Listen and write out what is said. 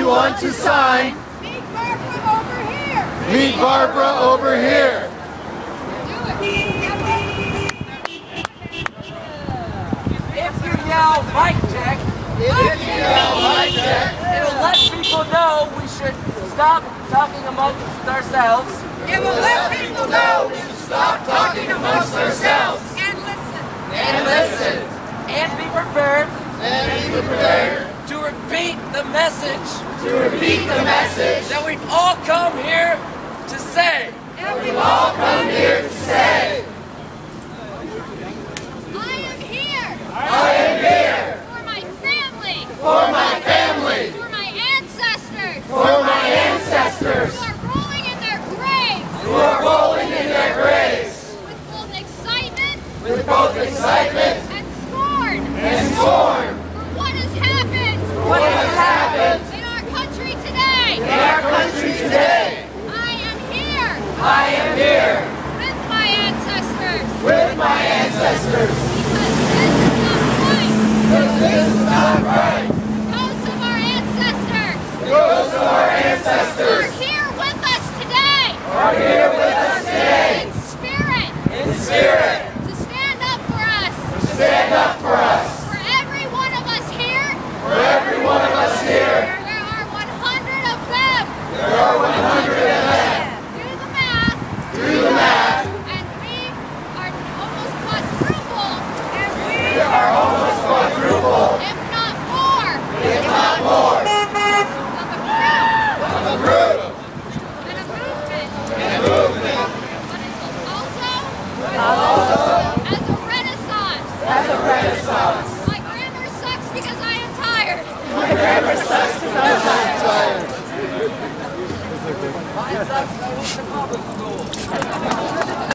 want to sign. Meet Barbara over here. Meet Barbara over here. If you yell mic check, it'll let people know we should stop talking amongst ourselves. It will let people know we should Stop talking amongst ourselves. and listen. And listen. And be prepared And be prepared to repeat the message to repeat the message that we've all come here to say. And we all come here to say. I am here I am here for my family, for my family, for my ancestors, for my ancestors who are rolling in their graves who are rolling in their graves with both excitement with both excitement and scorn and scorn for what has happened what has happened in our country today. in our country today. I am here I am here with my ancestors with my ancestors because this is not because this is not right. right. Ghosts of our ancestors Ghosts of our are ancestors here with us today are here with us today in spirit in spirit to stand up for us. to stand up for us. For every one of us here, For every one of us here, there are 100 of them. there are 100 of them. Do the math, Do the math. and we are almost quadruple. And we We are almost quadruple, if not more, if not more, of of a group and a movement. and a movement. But it's Also, as a renaissance. as a renaissance. My grammar sucks because I am tired. My grammar sucks because I'm tired. Mine sucks, I went to public school.